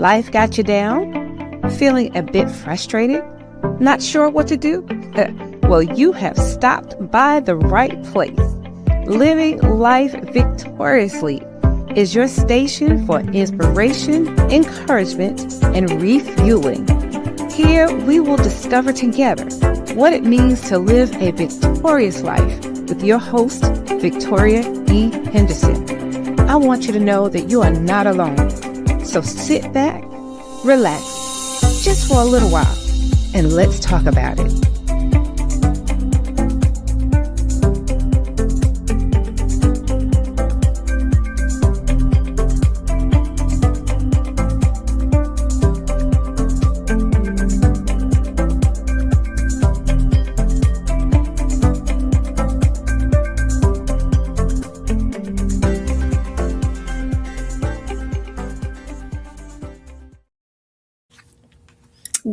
Life got you down? Feeling a bit frustrated? Not sure what to do? Well, you have stopped by the right place. Living Life Victoriously is your station for inspiration, encouragement, and refueling. Here we will discover together what it means to live a victorious life with your host, Victoria E. Henderson. I want you to know that you are not alone. So sit back, relax, just for a little while, and let's talk about it.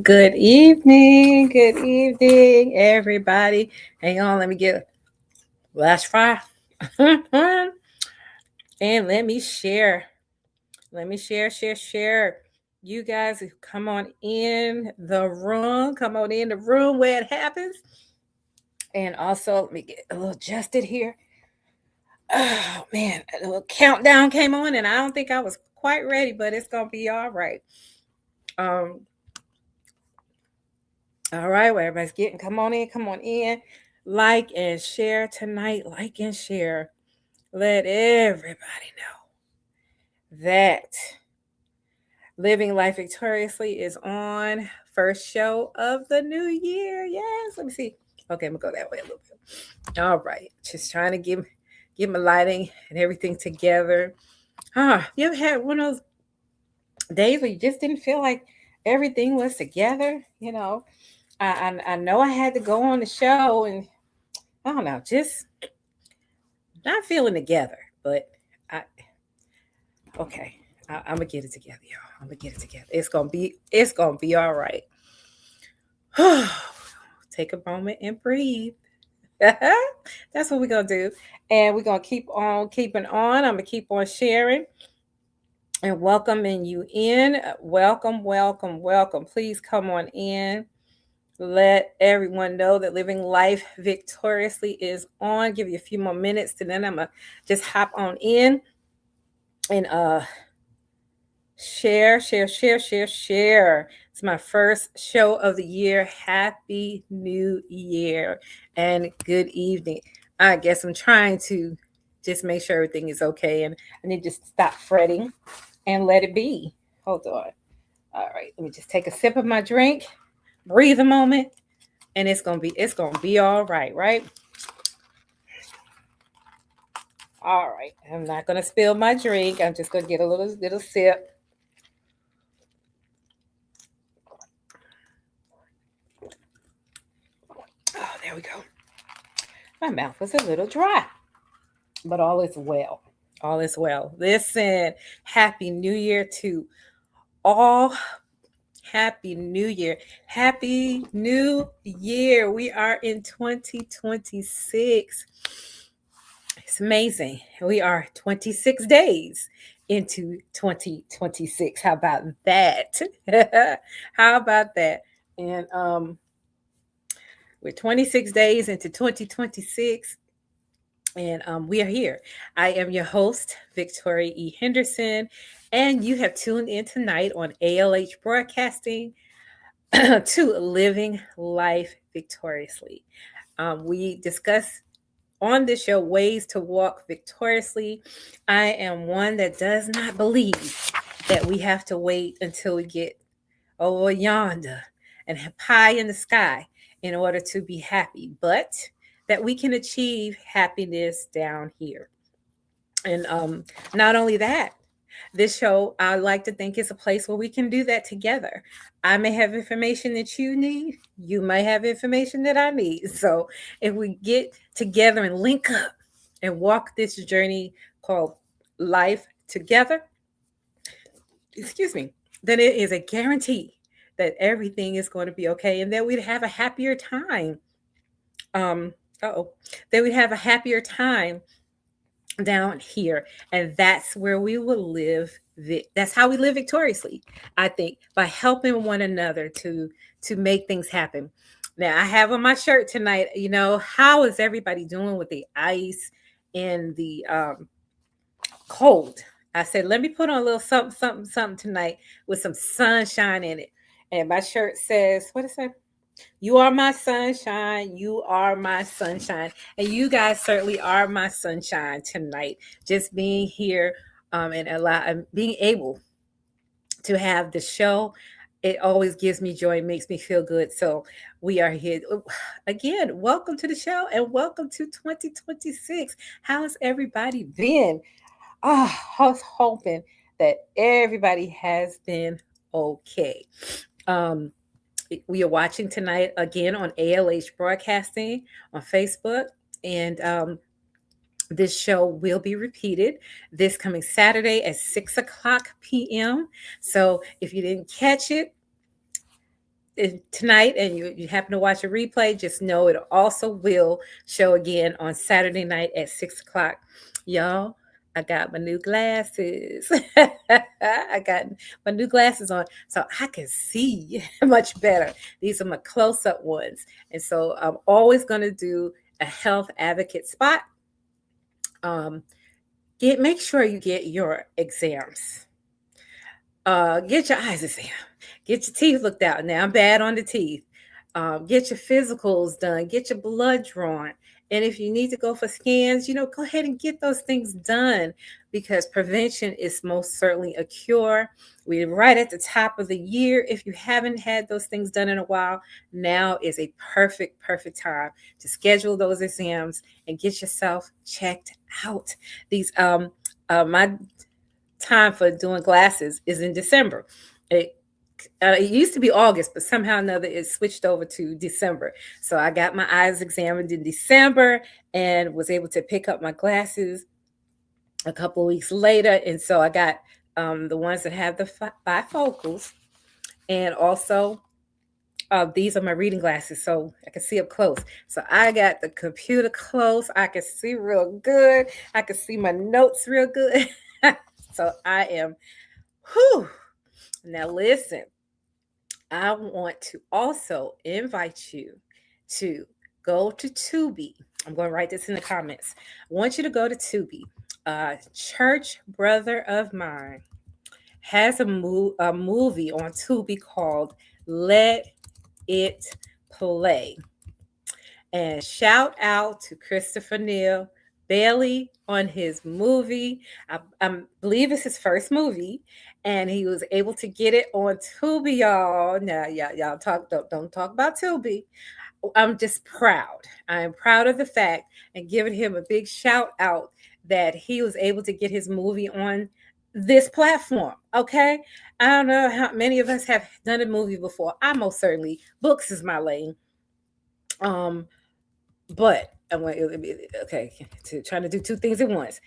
Good evening, everybody. Hang on, let me get last fry. And let me share. Share. You guys come on in the room. Come on in the room where it happens. And also, let me get a little adjusted here. Oh, man, a little countdown came on, and I don't think I was quite ready, but it's going to be all right. All right, well, everybody's getting, come on in. Like and share tonight. Like and share. Let everybody know that Living Life Victoriously is on first show of the new year. Yes, let me see. Okay, I'm going to go that way a little bit. All right, just trying to get my lighting and everything together. You ever had one of those days where you just didn't feel like everything was together? You know, I know I had to go on the show and I don't know, just not feeling together, but I'm gonna get it together, y'all. I'm gonna get it together. It's gonna be all right. Take a moment and breathe. That's what we're gonna do. And we're gonna keep on keeping on. I'm gonna keep on sharing and welcoming you in. Welcome. Please come on in. Let everyone know that Living Life Victoriously is on. Give you a few more minutes, and then I'm going to just hop on in and share. It's my first show of the year. Happy New Year and good evening. I guess I'm trying to just make sure everything is okay, and I need to stop fretting and let it be. Hold on. All right, let me just take a sip of my drink. Breathe a moment, and it's gonna be all right, right? All right. I'm not gonna spill my drink. I'm just gonna get a little sip. Oh, there we go. My mouth was a little dry, but all is well. All is well. Listen, Happy New Year to all. Happy New Year. Happy New Year. We are in 2026. It's amazing. We are 26 days into 2026. How about that? How about that? And we're 26 days into 2026. And we are here. I am your host, Victoria E. Henderson, and you have tuned in tonight on ALH Broadcasting to Living Life Victoriously. We discuss on this show ways to walk victoriously. I am one that does not believe that we have to wait until we get over yonder and high in the sky in order to be happy, but that we can achieve happiness down here. And not only that, this show, I like to think, is a place where we can do that together. I may have information that you need. You may have information that I need. So if we get together and link up and walk this journey called life together, then it is a guarantee that everything is going to be okay and that we'd have a happier time. That we'd have a happier time down here, and that's where we will live. That's how we live victoriously, I think, by helping one another to make things happen. Now, I have on my shirt tonight, how is everybody doing with the ice and the cold? I said, let me put on a little something, something, something tonight with some sunshine in it. And my shirt says, what is it? You are my sunshine. You are my sunshine. And you guys certainly are my sunshine tonight. Just being here, and being able to have the show, it always gives me joy, makes me feel good. So we are here again. Welcome to the show and welcome to 2026. How's everybody been? I was hoping that everybody has been okay. Um, we are watching tonight again on ALH Broadcasting on Facebook. And this show will be repeated this coming Saturday at 6 o'clock p.m. So if you didn't catch it tonight and you happen to watch a replay, just know it also will show again on Saturday night at 6 o'clock. Y'all, I got my new glasses. I got my new glasses on so I can see much better. These are my close-up ones. And so I'm always going to do a health advocate spot. Make sure you get your exams. Get your eyes examined. Get your teeth looked out. Now I'm bad on the teeth. Get your physicals done. Get your blood drawn. And if you need to go for scans, go ahead and get those things done because prevention is most certainly a cure. We're right at the top of the year. If you haven't had those things done in a while, now is a perfect time to schedule those exams and get yourself checked out. My time for doing glasses is in December. It used to be August, but somehow or another it switched over to December. So I got my eyes examined in December and was able to pick up my glasses a couple of weeks later. And so I got the ones that have the bifocals, and also these are my reading glasses, so I can see up close. So I got the computer close. I can see real good. I can see my notes real good. So I am, whew. Now listen, I want to also invite you to go to Tubi. I'm going to write this in the comments. I want you to go to Tubi. Church brother of mine has a movie on Tubi called Let It Play. And shout out to Christopher Neal Bailey on his movie. I believe it's his first movie, and he was able to get it on Tubi, y'all. Now, y'all don't talk about Tubi. I'm just proud. I am proud of the fact and giving him a big shout out that he was able to get his movie on this platform. Okay. I don't know how many of us have done a movie before. I most certainly, books is my lane. But I'm like, okay, trying to do two things at once.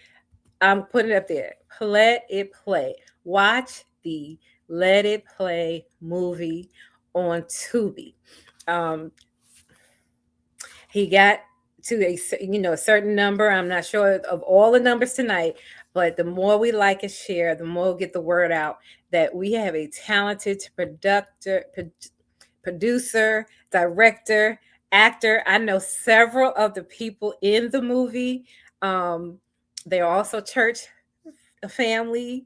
I'm putting it up there. Let It Play. Watch the Let It Play movie on Tubi. He got to a certain number. I'm not sure of all the numbers tonight, but the more we like and share, the more we'll get the word out that we have a talented producer, director, actor. I know several of the people in the movie. They're also church family.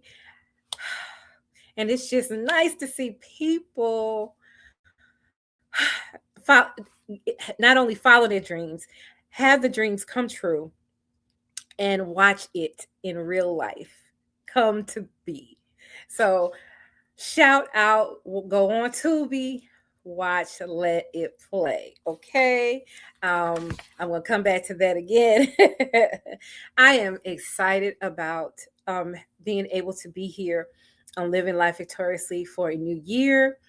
And it's just nice to see people not only follow their dreams, have the dreams come true, and watch it in real life come to be. So, shout out, go on Tubi, watch Let It Play. Okay. I'm going to come back to that again. I am excited about being able to be here on Living Life Victoriously for a new year.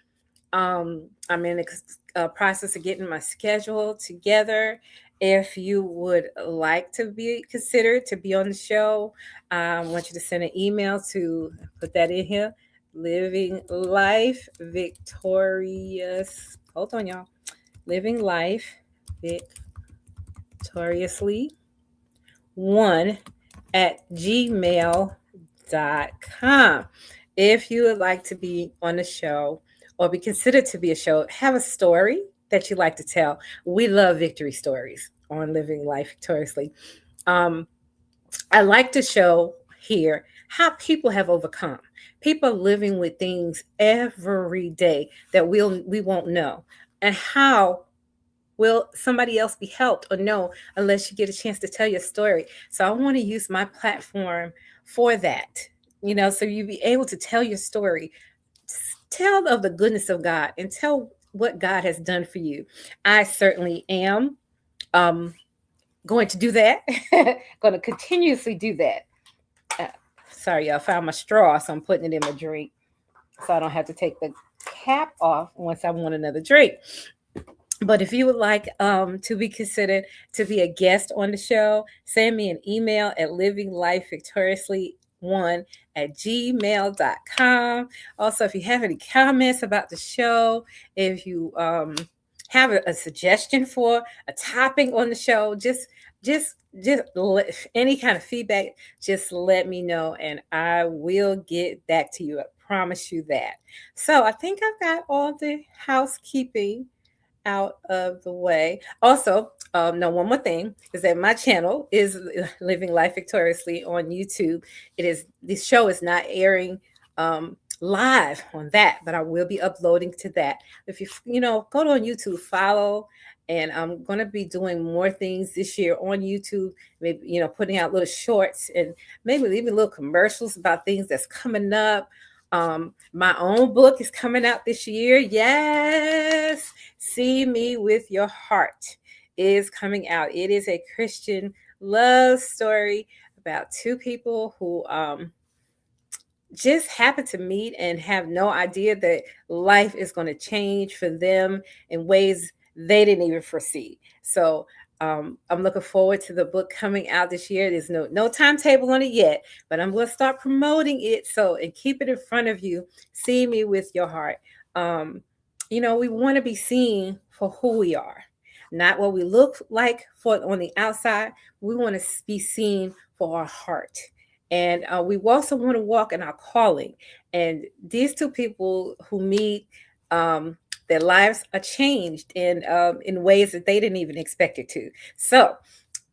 I'm in the process of getting my schedule together. If you would like to be considered to be on the show, I want you to send an email to put that in here. Living Life Victorious. Hold on, y'all. Living Life Victoriously 1 at gmail.com. If you would like to be on the show or be considered to be a show, have a story that you like to tell. We love victory stories on Living Life Victoriously. Um, I like to show here how people have overcome. People living with things every day that we won't know, and how will somebody else be helped or no unless you get a chance to tell your story. So I want to use my platform for that. So you be able to tell your story, tell of the goodness of God, and tell what God has done for you. I certainly am um, going to do that. Going to continuously do that. Uh, Sorry, I found my straw, so I'm putting it in my drink, so I don't have to take the cap off once I want another drink. But if you would like to be considered to be a guest on the show, send me an email at livinglifevictoriously1 at gmail.com. Also, if you have any comments about the show, if you have a suggestion for a topic on the show, just any kind of feedback, just let me know and I will get back to you. I promise you that. So I think I've got all the housekeeping out of the way. Also, no, one more thing is that my channel is Living Life Victoriously on YouTube. This show is not airing live on that, but I will be uploading to that. If you go to on YouTube, follow, and I'm going to be doing more things this year on YouTube. Maybe putting out little shorts and maybe even little commercials about things that's coming up. My own book is coming out this year. Yes, See Me with Your Heart is coming out. It is a Christian love story about two people who just happen to meet and have no idea that life is going to change for them in ways they didn't even foresee. So I'm looking forward to the book coming out this year. There's no timetable on it yet, but I'm going to start promoting it. So and keep it in front of you. See Me with Your Heart. We want to be seen for who we are, not what we look like for on the outside. We want to be seen for our heart, and we also want to walk in our calling. And these two people who meet, their lives are changed in ways that they didn't even expect it to. So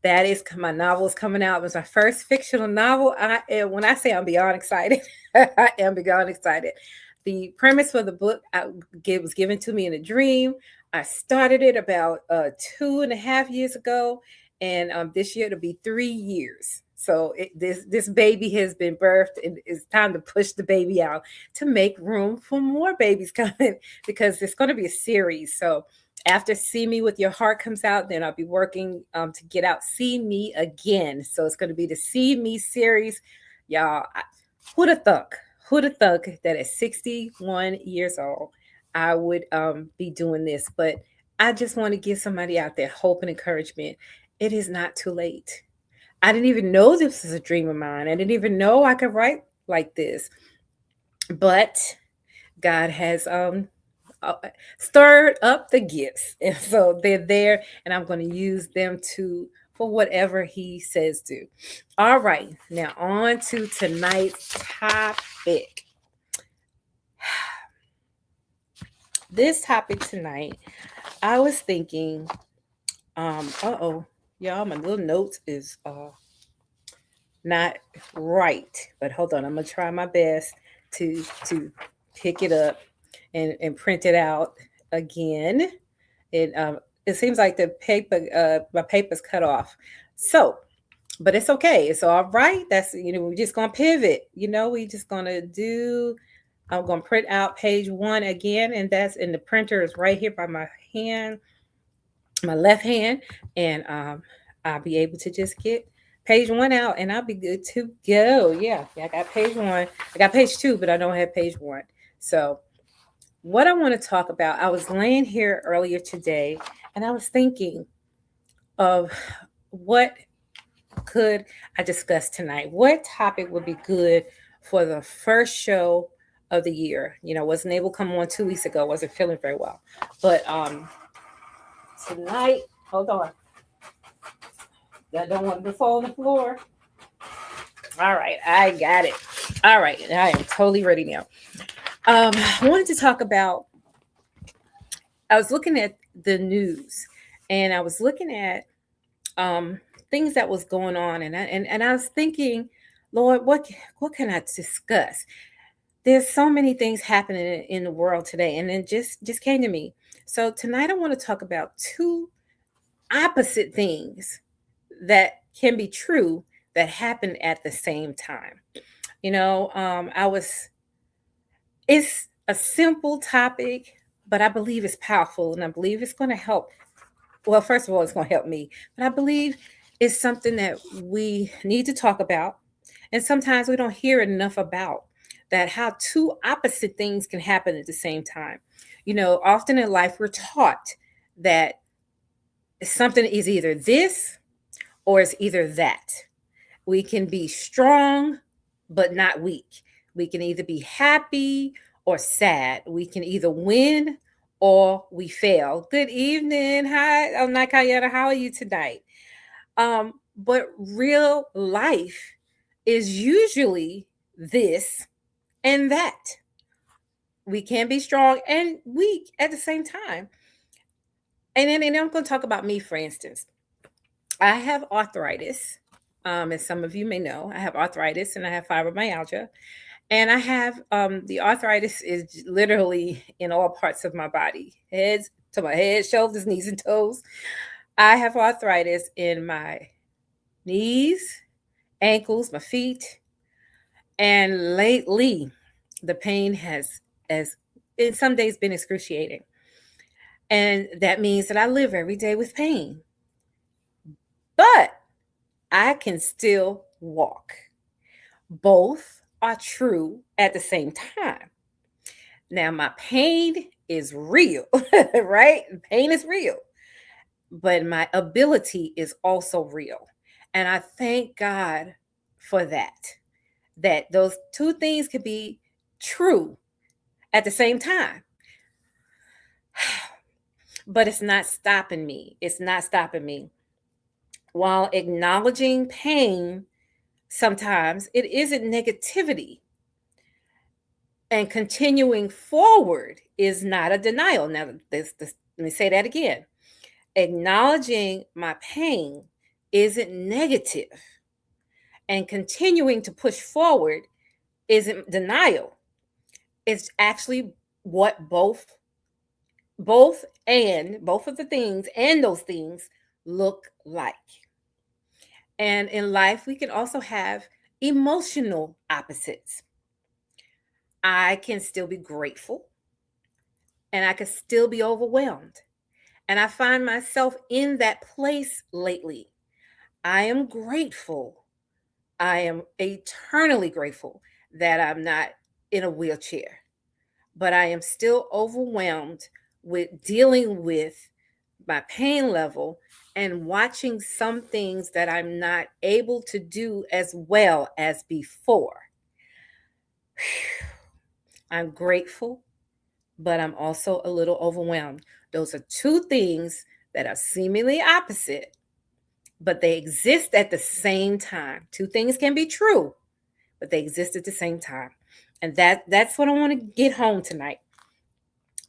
that is my novel is coming out. It was my first fictional novel. When I say I'm beyond excited, I am beyond excited. The premise for the book was given to me in a dream. I started it about 2.5 years ago, and this year it'll be 3 years. So this baby has been birthed, and it's time to push the baby out to make room for more babies coming because it's going to be a series. So after See Me with Your Heart comes out, then I'll be working to get out See Me Again. So it's going to be the See Me series. Y'all, who'd have thunk? Who'd have thunk that at 61 years old, I would be doing this? But I just want to give somebody out there hope and encouragement. It is not too late. I didn't even know this was a dream of mine. I didn't even know I could write like this. But God has uh, stirred up the gifts. And so they're there, and I'm going to use them for whatever He says to. All right, now on to tonight's topic. This topic tonight, I was thinking, y'all, my little notes is not right, but hold on, I'm gonna try my best to pick it up and print it out again. It seems like the paper, my paper's cut off, so but it's okay. It's all right. We're just gonna pivot. We just gonna do. I'm gonna print out page 1 again, and the printer is right here by my hand, my left hand, and I'll be able to just get page 1 out, and I'll be good to go. Yeah, I got page 1. I got page 2, but I don't have page 1. So, what I want to talk about, I was laying here earlier today, and I was thinking of what could I discuss tonight? What topic would be good for the first show of the year? Wasn't able to come on 2 weeks ago. Wasn't feeling very well, but tonight, hold on. I don't want to fall on the floor. All right, I got it. All right, I am totally ready now. I wanted to talk about. I was looking at the news, and I was looking at um, things that was going on, and I was thinking, Lord, what can I discuss? There's so many things happening in the world today, and it just came to me. So tonight, I want to talk about two opposite things that can be true that happen at the same time. I was. It's a simple topic, but I believe it's powerful, and I believe it's going to help. Well, first of all, it's going to help me, but I believe it's something that we need to talk about, and sometimes we don't hear enough about that. How two opposite things can happen at the same time. Often in life we're taught that something is either this or it's either that. We can be strong, but not weak. We can either be happy or sad. We can either win or we fail. Good evening. Hi, I'm Nakayana. How are you tonight? But real life is usually this and that. We can be strong and weak at the same time. And I'm going to talk about me, for instance. I have arthritis. As some of you may know, I have arthritis and I have fibromyalgia. And I have the arthritis is literally in all parts of my body, heads to my head, shoulders, knees, and toes. I have arthritis in my knees, ankles, my feet, and lately the pain has, as in some days, been excruciating. And that means that I live every day with pain, but I can still walk. Both are true at the same time. Now, my pain is real, right? Pain is real, but my ability is also real. And I thank God for that those two things can be true at the same time. But it's not stopping me. It's not stopping me. While acknowledging pain, sometimes it isn't negativity. And continuing forward is not a denial. Now, let me say that again. Acknowledging my pain isn't negative, and continuing to push forward isn't denial. It's actually what both of the things and those things look like. And in life, we can also have emotional opposites. I can still be grateful and I can still be overwhelmed. And I find myself in that place lately. I am grateful. I am eternally grateful that I'm not in a wheelchair, but I am still overwhelmed with dealing with my pain level and watching some things that I'm not able to do as well as before. I'm grateful, but I'm also a little overwhelmed. Those are two things that are seemingly opposite, but they exist at the same time. Two things can be true, but they exist at the same time. And that's what I want to get home tonight.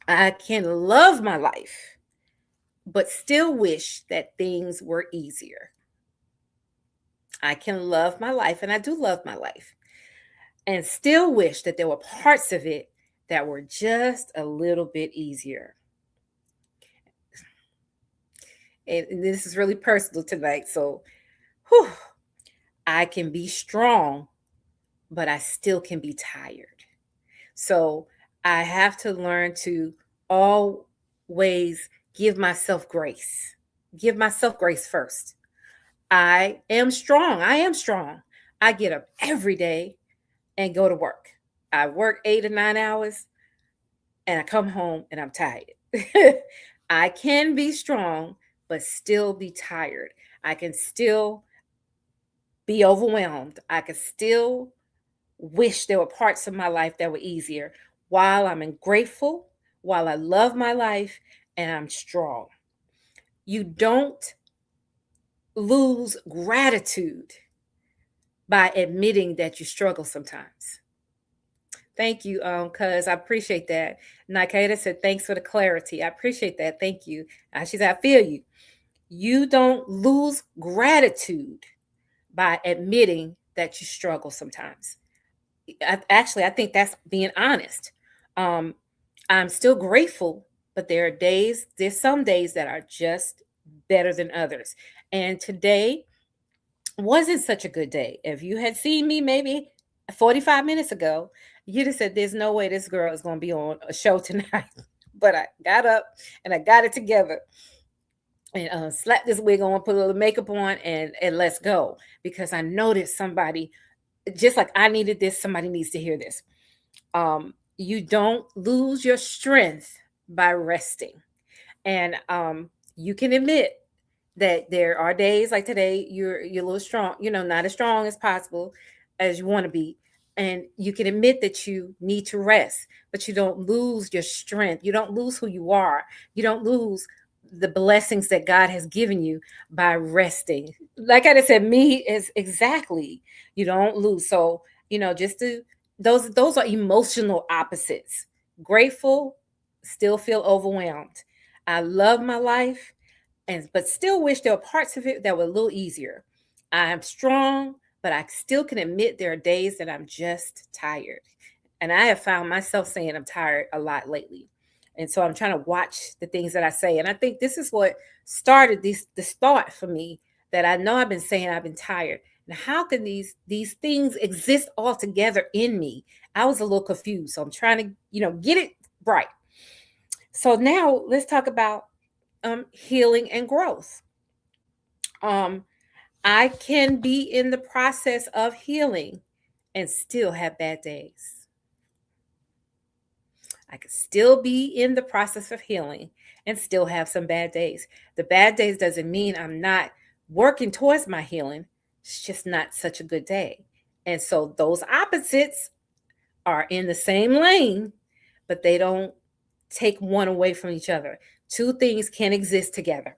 I can love my life, but still wish that things were easier. I can love my life, and I do love my life, and still wish that there were parts of it that were just a little bit easier. And this is really personal tonight. So, whew, I can be strong, but I still can be tired. So, I have to learn to always give myself grace. Give myself grace first. I am strong. I am strong. I get up every day and go to work. I work 8 or 9 hours and I come home and I'm tired. I can be strong, but still be tired. I can still be overwhelmed. I can still wish there were parts of my life that were easier while I'm grateful, while I love my life, and I'm strong. You don't lose gratitude by admitting that you struggle sometimes. Thank you, cuz I appreciate that. Nikaida said, thanks for the clarity. I appreciate that. Thank you. She said, I feel you. You don't lose gratitude by admitting that you struggle sometimes. I think that's being honest. Um, I'm still grateful, but there's some days that are just better than others. And today wasn't such a good day. If you had seen me maybe 45 minutes ago, you'd have said, there's no way this girl is going to be on a show tonight. But I got up and I got it together and slapped this wig on, put a little makeup on, and let's go. Because I noticed somebody, just like I needed this, somebody needs to hear this. You don't lose your strength by resting. And you can admit that there are days like today you're a little strong, not as strong as possible as you want to be. And you can admit that you need to rest, but you don't lose your strength. You don't lose who you are. You don't lose the blessings that God has given you by resting. Like I said, me is exactly, you don't lose. So, just to those are emotional opposites. Grateful, still feel overwhelmed. I love my life, and but still wish there were parts of it that were a little easier. I'm strong, but I still can admit there are days that I'm just tired. And I have found myself saying I'm tired a lot lately. And so I'm trying to watch the things that I say. And I think this is what started this thought for me, that I know I've been saying I've been tired. And how can these things exist all together in me? I was a little confused. So I'm trying to, get it right. So now let's talk about healing and growth. Um, I can be in the process of healing and still have bad days. I can still be in the process of healing and still have some bad days. The bad days doesn't mean I'm not working towards my healing. It's just not such a good day. And so those opposites are in the same lane, but they don't take one away from each other. Two things can exist together.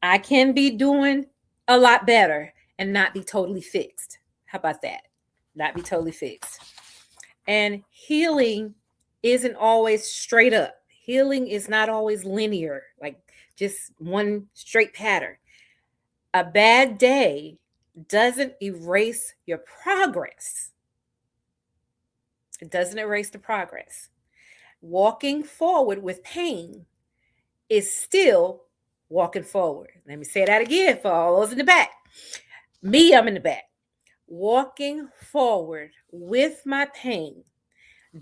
I can be doing a lot better and not be totally fixed. How about that? Not be totally fixed. And healing isn't always straight up. Healing is not always linear, like just one straight pattern. A bad day doesn't erase your progress. It doesn't erase the progress. Walking forward with pain is still walking forward. Let me say that again for all those in the back. Me, I'm in the back. Walking forward with my pain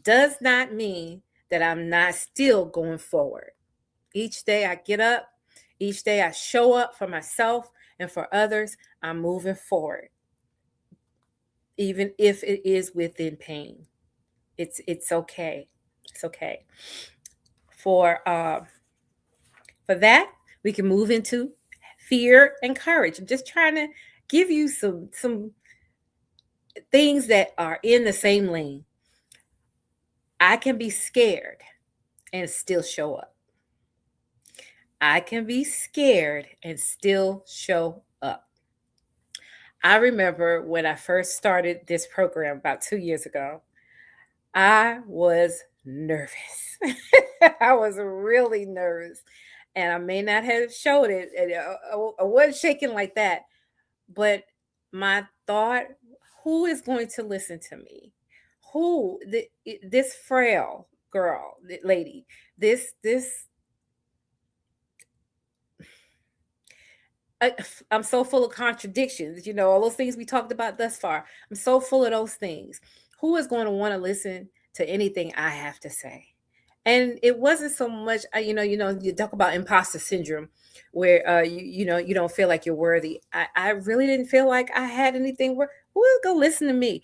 does not mean that I'm not still going forward. Each day I get up, each day I show up for myself and for others, I'm moving forward. Even if it is within pain. It's okay. It's okay. For that, we can move into fear and courage. I'm just trying to give you some things that are in the same lane. I can be scared and still show up. I can be scared and still show up. I remember when I first started this program about 2 years ago, I was nervous. I was really nervous. And I may not have showed it. I wasn't shaking like that. But my thought, who is going to listen to me? Who, this frail girl, lady, this I'm so full of contradictions, all those things we talked about thus far. I'm so full of those things. Who is going to want to listen to anything I have to say? And it wasn't so much, you talk about imposter syndrome, where you don't feel like you're worthy. I really didn't feel like I had anything where who will go listen to me?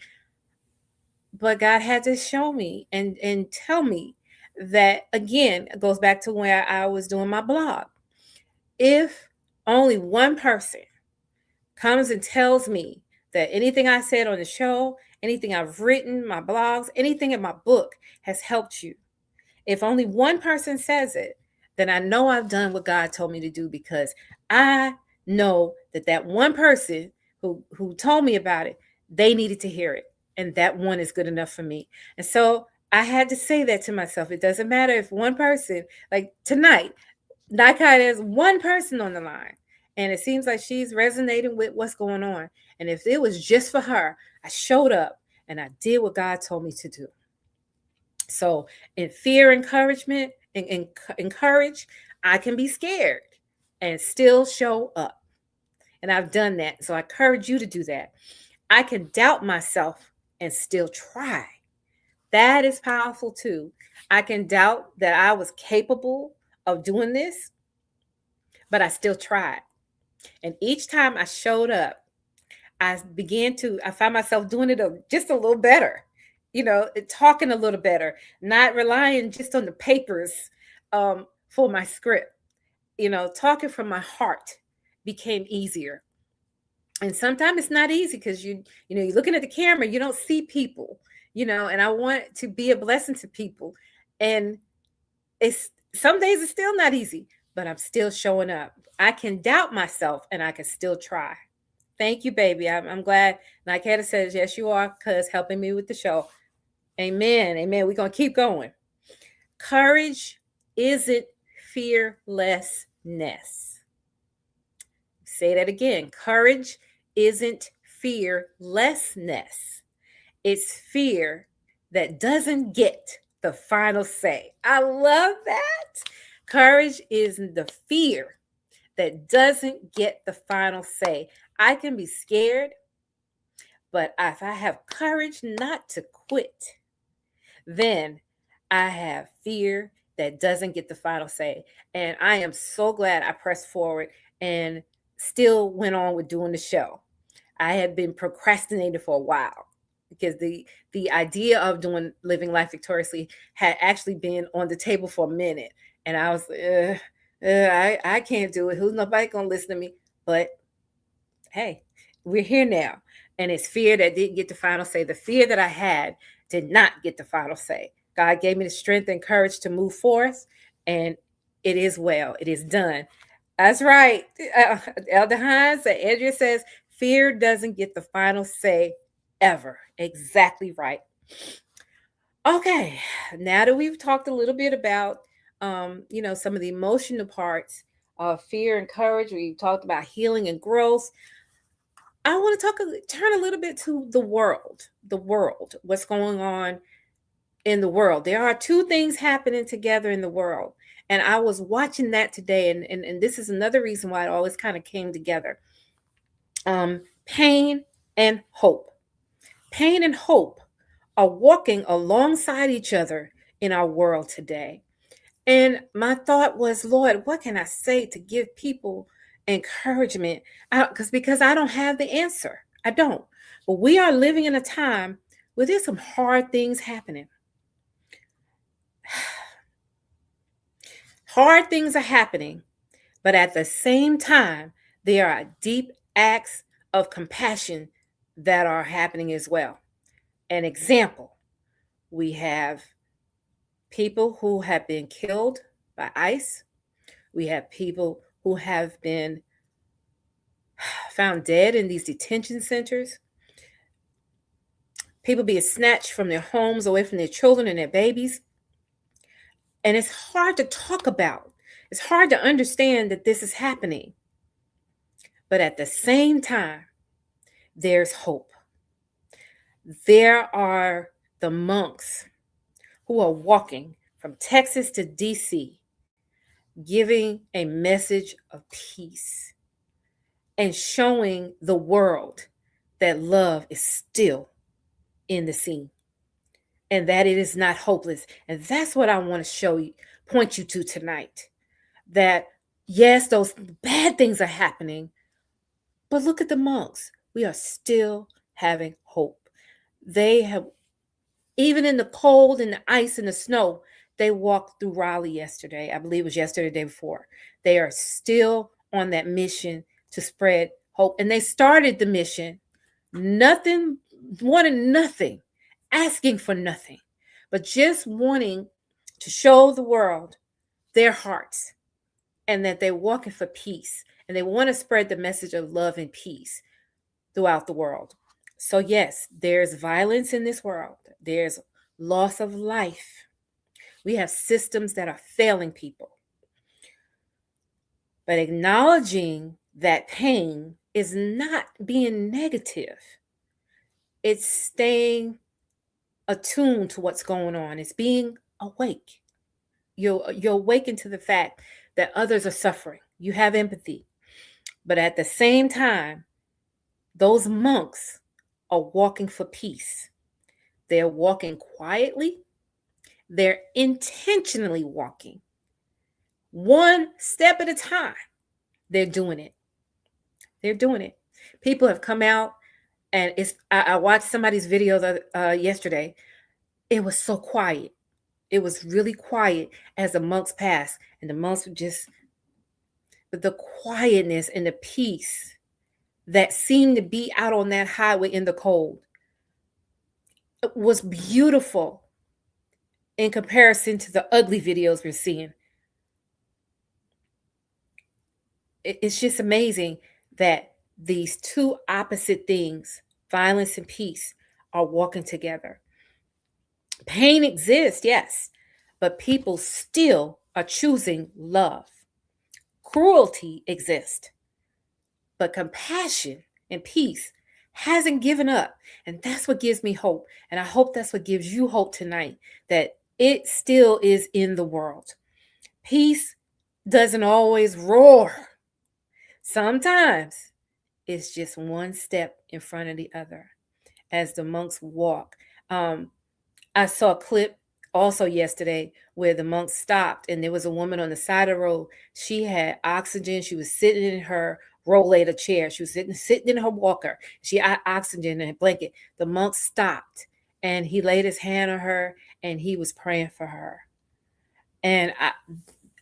But God had to show me and tell me that, again, it goes back to where I was doing my blog. If only one person comes and tells me that anything I said on the show, anything I've written, my blogs, anything in my book has helped you. If only one person says it, then I know I've done what God told me to do, because I know that one person who told me about it They needed to hear it. And that one is good enough for me. And so I had to say that to myself. It doesn't matter if one person, like tonight, Nakai, there's one person on the line. And it seems like she's resonating with what's going on. And if it was just for her, I showed up and I did what God told me to do. So in fear, encouragement, and encourage, I can be scared and still show up. And I've done that. So I encourage you to do that. I can doubt myself and still try. That is powerful too. I can doubt that I was capable of doing this, but I still tried. And each time I showed up, I find myself doing it just a little better, talking a little better, not relying just on the papers for my script, talking from my heart became easier. And sometimes it's not easy because you're looking at the camera, you don't see people, and I want to be a blessing to people. And it's some days it's still not easy, but I'm still showing up. I can doubt myself and I can still try. Thank you, baby. I'm glad. Niketa says, yes, you are, cuz helping me with the show. Amen. Amen. We're going to keep going. Courage isn't fearlessness. Say that again. Courage isn't fearlessness. It's fear that doesn't get the final say. I love that. Courage isn't the fear that doesn't get the final say. I can be scared, but if I have courage not to quit, then I have fear that doesn't get the final say. And I am so glad I pressed forward and still went on with doing the show. I had been procrastinating for a while because the idea of doing Living Life Victoriously had actually been on the table for a minute. And I was I can't do it. Who's nobody gonna listen to me? But hey, we're here now. And it's fear that didn't get the final say. The fear that I had did not get the final say. God gave me the strength and courage to move forth, and it is well. It is done. That's right. Elder Hines, Andrea says, fear doesn't get the final say ever. Exactly right. Okay, now that we've talked a little bit about, some of the emotional parts of fear and courage, we've talked about healing and growth. I want to turn a little bit to the world, what's going on in the world. There are two things happening together in the world. And I was watching that today, and this is another reason why it always kind of came together. Pain and hope. Pain and hope are walking alongside each other in our world today. And my thought was, Lord, what can I say to give people encouragement? Because I don't have the answer. I don't. But we are living in a time where there's some hard things happening. Hard things are happening, but at the same time, there are deep acts of compassion that are happening as well. An example, we have people who have been killed by ICE. We have people who have been found dead in these detention centers. People being snatched from their homes, away from their children and their babies. And it's hard to talk about. It's hard to understand that this is happening. But at the same time, there's hope. There are the monks who are walking from Texas to DC, giving a message of peace and showing the world that love is still in the scene and that it is not hopeless. And that's what I want to point you to tonight. That yes, those bad things are happening, but look at the monks. We are still having hope. They have, even in the cold and the ice and the snow, they walked through Raleigh yesterday. I believe it was yesterday, the day before. They are still on that mission to spread hope. And they started the mission, wanting nothing, asking for nothing, but just wanting to show the world their hearts and that they're walking for peace. And they want to spread the message of love and peace throughout the world. So, yes, there's violence in this world, there's loss of life. We have systems that are failing people. But acknowledging that pain is not being negative, it's staying attuned to what's going on, it's being awake. You're awakened to the fact that others are suffering. You have empathy. But at the same time, those monks are walking for peace. They're walking quietly, they're intentionally walking one step at a time. They're doing it. They're doing it. People have come out, and I watched somebody's video yesterday. It was so quiet. It was really quiet as the monks passed, and the monks were just, but the quietness and the peace that seemed to be out on that highway in the cold, it was beautiful in comparison to the ugly videos we're seeing. It's just amazing that these two opposite things, violence and peace, are walking together. Pain exists, yes, but people still are choosing love. Cruelty exists, but compassion and peace hasn't given up. And that's what gives me hope. And I hope that's what gives you hope tonight, that it still is in the world. Peace doesn't always roar. Sometimes it's just one step in front of the other as the monks walk. I saw a clip also yesterday where the monks stopped and there was a woman on the side of the road. She had oxygen. She was sitting in her rollator chair. She was sitting in her walker. She had oxygen and a blanket. The monk stopped and he laid his hand on her and he was praying for her. And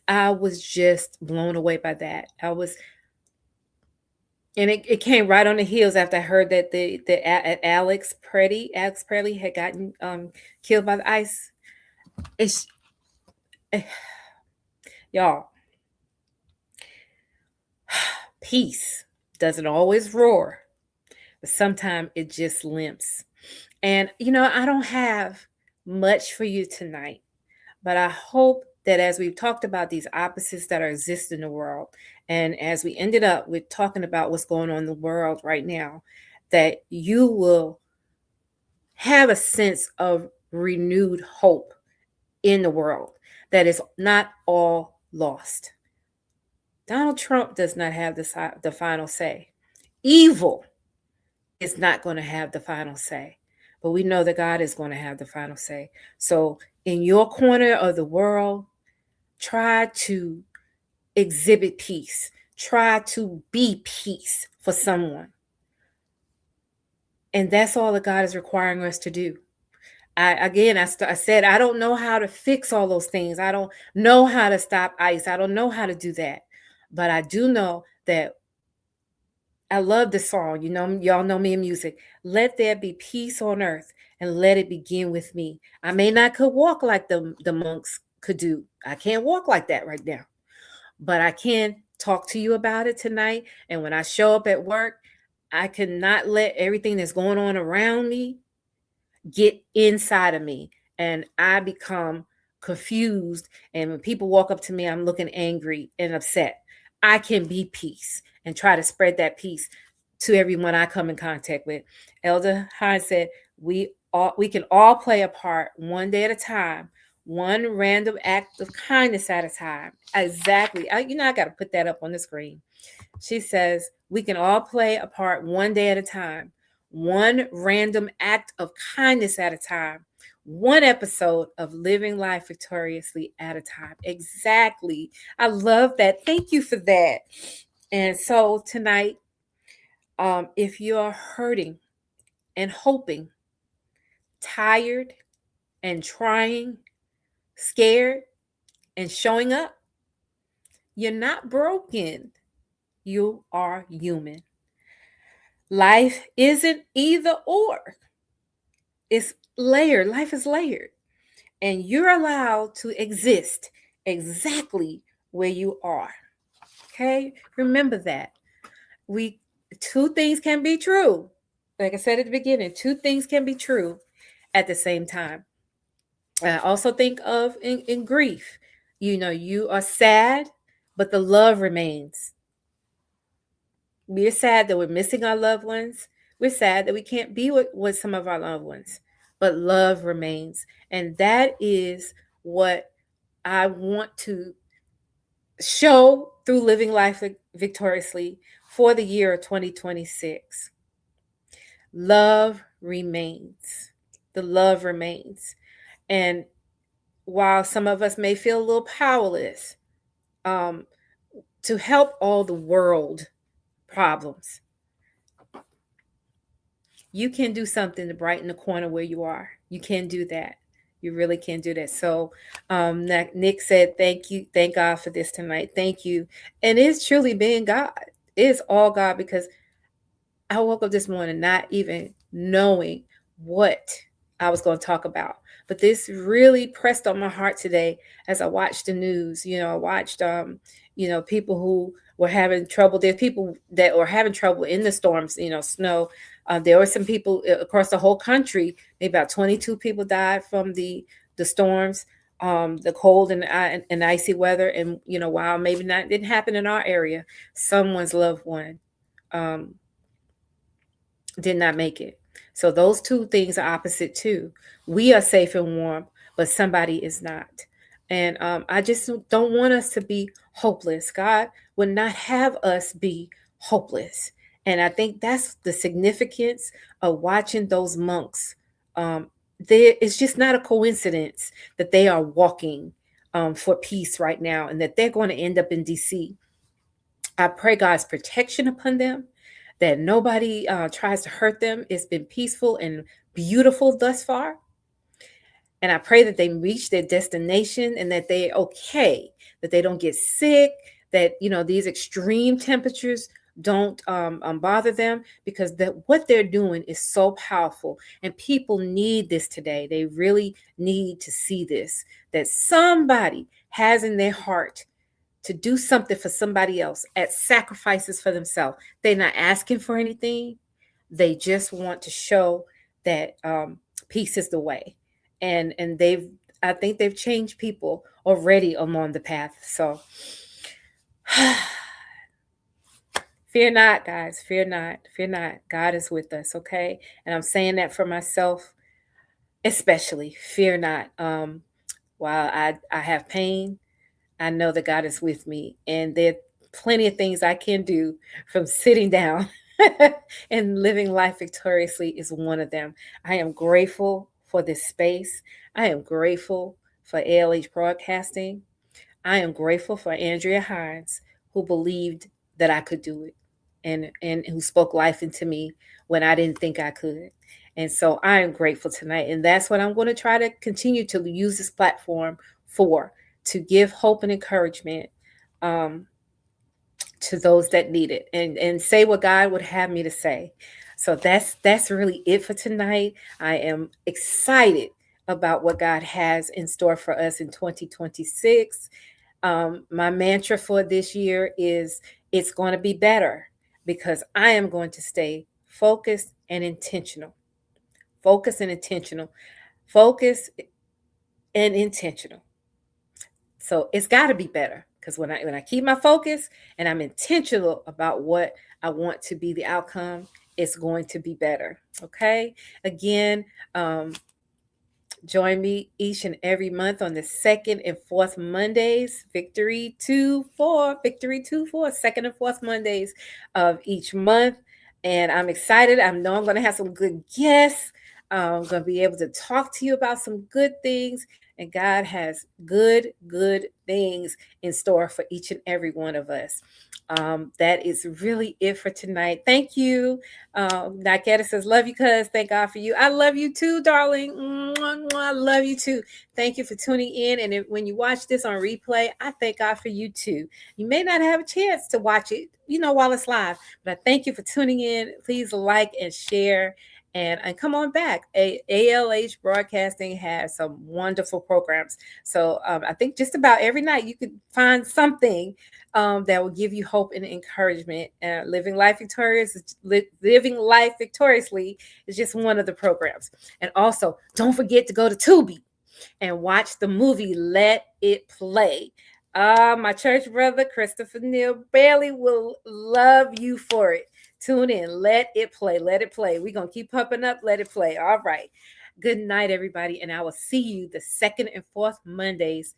I was just blown away by that. And it came right on the heels after I heard that the Alex Preddy had gotten killed by the ice. It's y'all. Peace doesn't always roar, but sometimes it just limps. And I don't have much for you tonight, but I hope that as we've talked about these opposites that are exist in the world, and as we ended up with talking about what's going on in the world right now, that you will have a sense of renewed hope in the world, that is not all lost. Donald Trump does not have the final say. Evil is not going to have the final say, but we know that God is going to have the final say. So in your corner of the world, try to exhibit peace. Try to be peace for someone. And that's all that God is requiring us to do. I said, I don't know how to fix all those things. I don't know how to stop ICE. I don't know how to do that. But I do know that I love the song. Y'all know me in music. Let there be peace on earth and let it begin with me. I may not could walk like the monks could do. I can't walk like that right now. But I can talk to you about it tonight. And when I show up at work, I cannot let everything that's going on around me get inside of me. And I become confused. And when people walk up to me, I'm looking angry and upset. I can be peace and try to spread that peace to everyone I come in contact with. Elder Hines said, we can all play a part one day at a time, one random act of kindness at a time. Exactly. I got to put that up on the screen. She says, we can all play a part one day at a time, one random act of kindness at a time, one episode of living life victoriously at a time. Exactly. I love that. Thank you for that. And so tonight, if you're hurting and hoping, tired and trying, scared and showing up, you're not broken. You are human. Life isn't either or. It's layered. Life is layered. And you're allowed to exist exactly where you are. Okay? Remember that. Two things can be true. Like I said at the beginning, two things can be true at the same time. I also think of in grief. You are sad, but the love remains. We're sad that we're missing our loved ones. We're sad that we can't be with some of our loved ones, but love remains. And that is what I want to show through living life victoriously for the year of 2026. Love remains. The love remains. And while some of us may feel a little powerless, um, to help all the world problems, you can do something to brighten the corner where you are. You can do that. You really can do that. So, Nick said, "Thank you, thank God for this tonight. Thank you." And it's truly being God. It's all God, because I woke up this morning not even knowing what I was going to talk about. But this really pressed on my heart today as I watched the news. I watched, people who were having trouble. There's people that were having trouble in the storms, snow. There were some people across the whole country. Maybe about 22 people died from the storms, the cold and icy weather. And, while maybe not didn't happen in our area, someone's loved one um, did not make it. So those two things are opposite too. We are safe and warm, but somebody is not. And I just don't want us to be hopeless. God would not have us be hopeless. And I think that's the significance of watching those monks. It's just not a coincidence that they are walking for peace right now, and that they're going to end up in DC. I pray God's protection upon them, that nobody tries to hurt them. It's been peaceful and beautiful thus far. And I pray that they reach their destination and that they're okay, that they don't get sick, that, these extreme temperatures don't bother them, because what they're doing is so powerful. And people need this today. They really need to see this, that somebody has in their heart to do something for somebody else at sacrifices for themselves. They're not asking for anything. They just want to show that peace is the way. And I think they've changed people already along the path. So fear not, guys. Fear not. Fear not. God is with us, okay? And I'm saying that for myself, especially. Fear not. While I have pain, I know that God is with me, and there are plenty of things I can do, from sitting down and living life victoriously is one of them. I am grateful for this space. I am grateful for ALH Broadcasting. I am grateful for Andrea Hines, who believed that I could do it, and who spoke life into me when I didn't think I could. And so I am grateful tonight. And that's what I'm going to try to continue to use this platform for, to give hope and encouragement to those that need it, and say what God would have me to say. So that's really it for tonight. I am excited about what God has in store for us in 2026. My mantra for this year is, it's going to be better, because I am going to stay focused and intentional. Focus and intentional. Focus and intentional. So it's got to be better, because when I keep my focus and I'm intentional about what I want to be the outcome, it's going to be better. Okay. Again, join me each and every month on the second and fourth Mondays. Victory 2-4, Victory 2-4, second and fourth Mondays of each month. And I'm excited. I know I'm going to have some good guests. I'm going to be able to talk to you about some good things. And God has good things in store for each and every one of us. That is really it for tonight. Thank you. Naketa says, love you, cuz. Thank God for you. I love you too, darling. Mwah, mwah. I love you too. Thank you for tuning in. And when you watch this on replay, I thank God for you too. You may not have a chance to watch it, while it's live, but I thank you for tuning in. Please like and share. and come on back. ALH Broadcasting has some wonderful programs. So I think just about every night you could find something that will give you hope and encouragement. Living life victoriously is just one of the programs. And also, don't forget to go to Tubi and watch the movie Let It Play. My church brother, Christopher Neal Bailey, will love you for it. Tune in. Let it play. Let it play. We're going to keep pumping up. Let it play. All right. Good night, everybody. And I will see you the second and fourth Mondays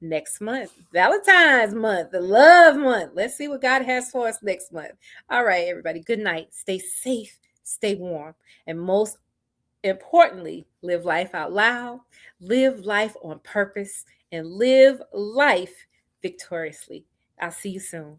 next month. Valentine's month, the love month. Let's see what God has for us next month. All right, everybody. Good night. Stay safe. Stay warm. And most importantly, live life out loud, live life on purpose, and live life victoriously. I'll see you soon.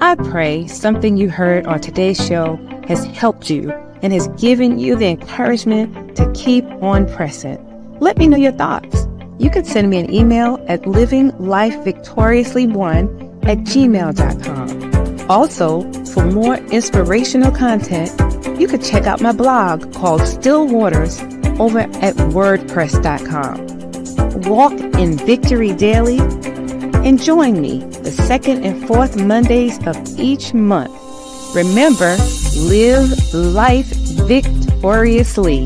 I pray something you heard on today's show has helped you and has given you the encouragement to keep on pressing. Let me know your thoughts. You can send me an email at livinglifevictoriously1@gmail.com. Also, for more inspirational content, you could check out my blog called Still Waters over at wordpress.com. Walk in victory daily and join me the second and fourth Mondays of each month. Remember, live life victoriously.